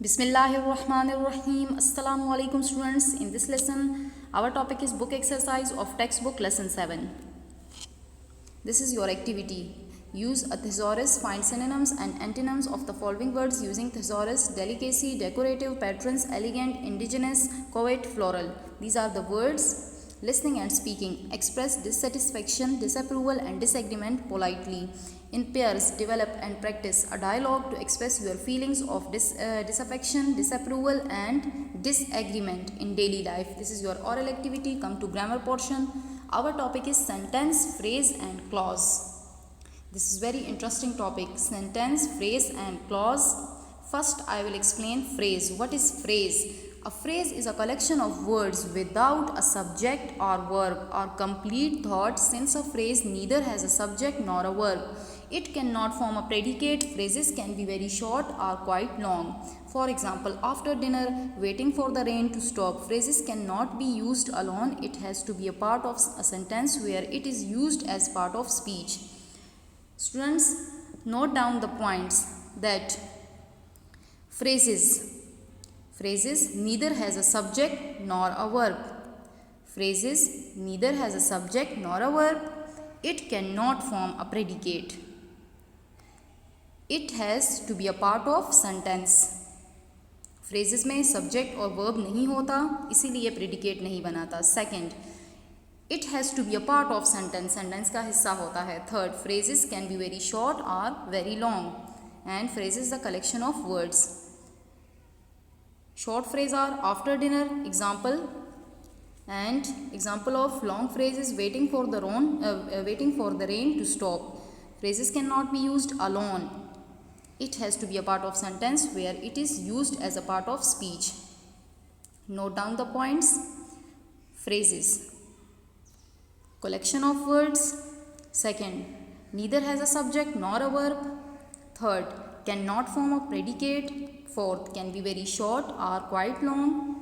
Bismillahirrahmanirrahim. Assalamu alaikum students. In this lesson, our topic is book exercise of textbook lesson 7. This is your activity. Use a thesaurus, find synonyms and antonyms of the following words using thesaurus: delicacy, decorative, patrons, elegant, indigenous, covet, floral. These are the words. Listening and speaking. Express dissatisfaction, disapproval and disagreement politely. In pairs, develop and practice a dialogue to express your feelings of disaffection, disapproval and disagreement in daily life. This is your oral activity. Come to grammar portion. Our topic is sentence, phrase and clause. This is very interesting topic. Sentence, phrase and clause. First, I will explain phrase. What is phrase? A phrase is a collection of words without a subject or verb or complete thought. Since a phrase neither has a subject nor a verb, it cannot form a predicate. Phrases can be very short or quite long. For example, after dinner, waiting for the rain to stop. Phrases cannot be used alone. It has to be a part of a sentence where it is used as part of speech. Students, note down the points that phrases neither has a subject nor a verb. Phrases neither has a subject nor a verb. It cannot form a predicate. It has to be a part of sentence. phrases में subject और verb नहीं होता, इसीलिए predicate नहीं बनाता. Second, it has to be a part of sentence. sentence का हिस्सा होता है. Third, phrases can be very short or very long. And phrases is a collection of words. Short phrase are after dinner, example, and example of long phrases waiting for the rain to stop. Phrases cannot be used alone. It has to be a part of sentence where it is used as a part of speech. Note down the points. Phrases, collection of words. Second, neither has a subject nor a verb. Third, cannot form a predicate. Fourth, can be very short or quite long.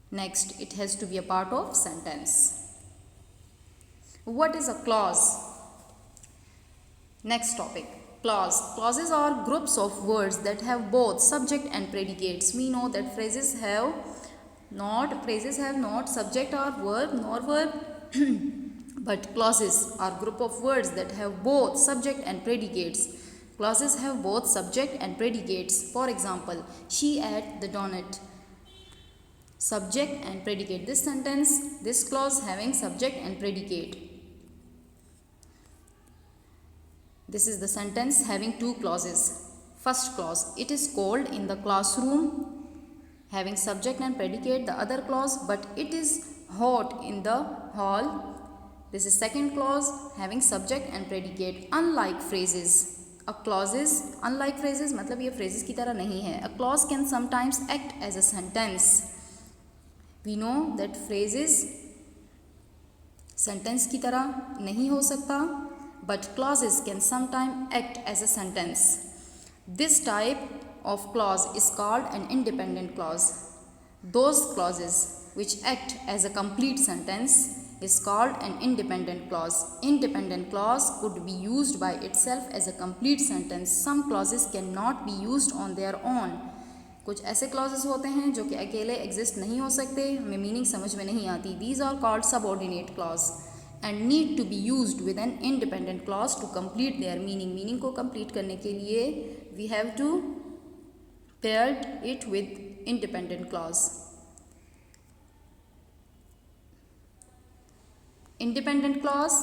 Next, it has to be a part of sentence. What is a clause? Next topic, clause. Clauses are groups of words that have both subject and predicates. We know that phrases have not subject or verb nor verb but clauses are group of words that have both subject and predicates. Clauses have both subject and predicates. For example, she ate the donut. Subject and predicate. This clause having subject and predicate. This is the sentence having two clauses. First clause, it is cold in the classroom, having subject and predicate. The other clause, but it is hot in the hall. This is second clause having subject and predicate. Unlike phrases, unlike phrases मतलब ये phrases की तरह नहीं है. A clause can sometimes act as a sentence. We know that phrases sentence की तरह नहीं हो सकता, but clauses can sometimes act as a sentence. This type of clause is called an independent clause. Those clauses which act as a complete sentence is called an independent clause. Independent clause could be used by itself as a complete sentence. Some clauses cannot be used on their own. कुछ ऐसे clauses होते हैं जो कि अकेले exist नहीं हो सकते, हमें meaning समझ में नहीं आती. These are called subordinate clause and need to be used with an independent clause to complete their meaning. Meaning को complete करने के लिए we have to pair it with independent clause. Independent clause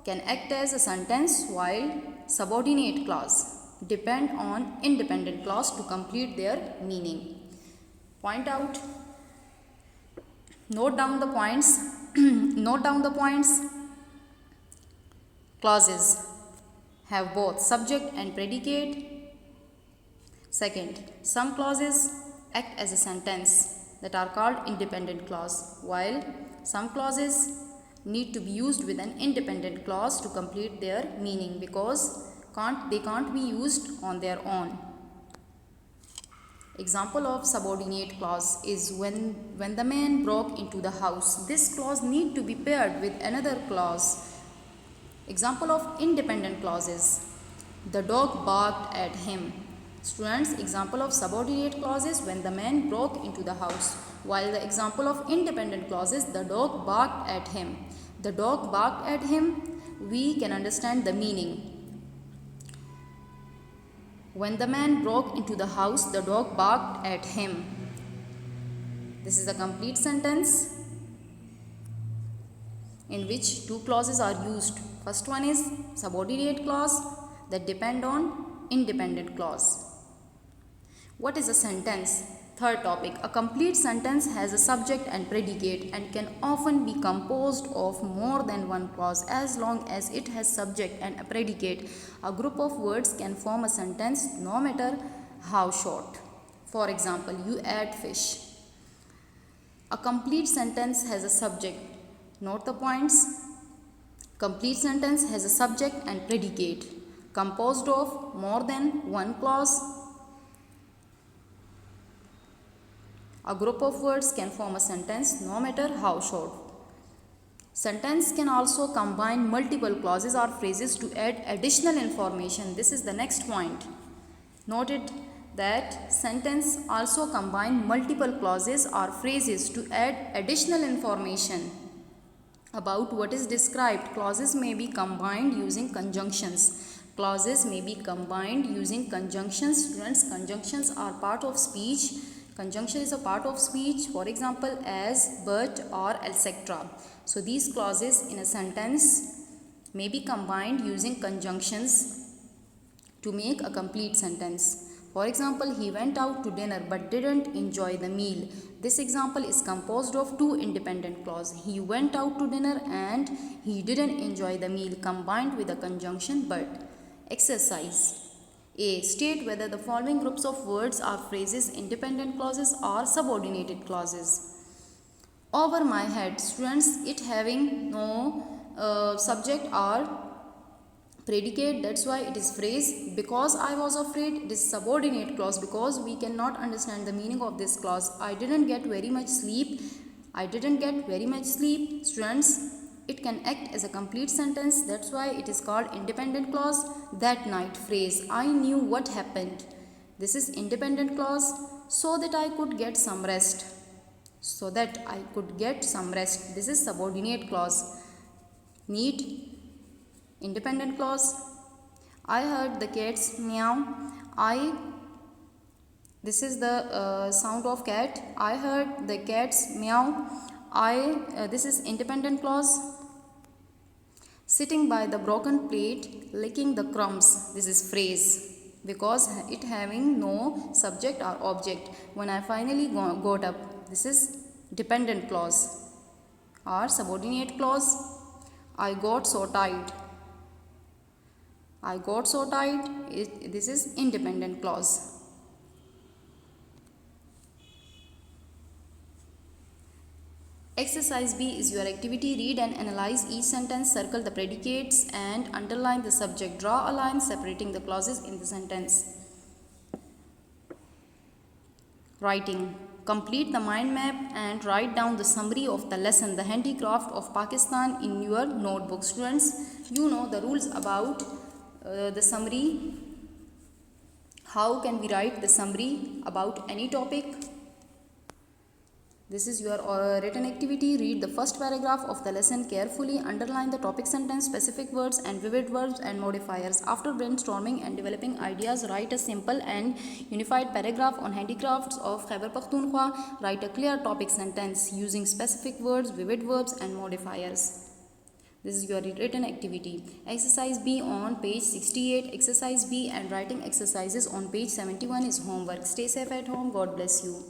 can act as a sentence while subordinate clause depend on independent clause to complete their meaning. Point out. Note down the points. Note down the points. Clauses have both subject and predicate. Second, some clauses act as a sentence that are called independent clause, while some clauses need to be used with an independent clause to complete their meaning because they can't be used on their own. Example of subordinate clause is when the man broke into the house. This clause need to be paired with another clause. Example of independent clauses: the dog barked at him. Students, example of subordinate clause is when the man broke into the house. While the example of independent clause is the dog barked at him. The dog barked at him, we can understand the meaning. When the man broke into the house, the dog barked at him. This is a complete sentence in which two clauses are used. First one is subordinate clause that depend on independent clause. What is a sentence? Third topic. A complete sentence has a subject and predicate and can often be composed of more than one clause as long as it has subject and a predicate. A group of words can form a sentence no matter how short. For example, you ate fish. A complete sentence has a subject. Note the points. Complete sentence has a subject and predicate composed of more than one clause. A group of words can form a sentence no matter how short. Sentence can also combine multiple clauses or phrases to add additional information. This is the next point. Note it that sentence also combine multiple clauses or phrases to add additional information about what is described. Clauses may be combined using conjunctions. Clauses may be combined using conjunctions. Students, conjunctions are part of speech. Conjunction is a part of speech, for example, as, but, or, etc. So these clauses in a sentence may be combined using conjunctions to make a complete sentence. For example, he went out to dinner but didn't enjoy the meal. This example is composed of two independent clauses. He went out to dinner and he didn't enjoy the meal combined with a conjunction but. Exercise. A. State whether the following groups of words are phrases, independent clauses or subordinated clauses. Over my head. Students, it having no subject or predicate, that's why it is phrase. Because I was afraid, it is subordinate clause because we cannot understand the meaning of this clause. I didn't get very much sleep. I didn't get very much sleep. Students, it can act as a complete sentence, that's why it is called independent clause. That night. Phrase. I knew what happened. This is independent clause. So that I could get some rest. So that I could get some rest. This is subordinate clause. Need. Independent clause. I heard the cat's meow. This is the sound of cat. I heard the cat's meow. This is independent clause. Sitting by the broken plate, licking the crumbs. This is phrase because it having no subject or object. When I finally got up. This is dependent clause or subordinate clause. I got so tired. I got so tired. This is independent clause. Exercise B is your activity. Read and analyze each sentence. Circle the predicates and underline the subject. Draw a line separating the clauses in the sentence. Writing. Complete the mind map and write down the summary of the lesson, the handicraft of Pakistan, in your notebook. Students, you know the rules about the summary. How can we write the summary about any topic? This is your written activity. Read the first paragraph of the lesson carefully. Underline the topic sentence, specific words and vivid verbs and modifiers. After brainstorming and developing ideas, write a simple and unified paragraph on handicrafts of Khyber Pakhtunkhwa. Write a clear topic sentence using specific words, vivid verbs and modifiers. This is your written activity. Exercise B on page 68. Exercise B and writing exercises on page 71 is homework. Stay safe at home. God bless you.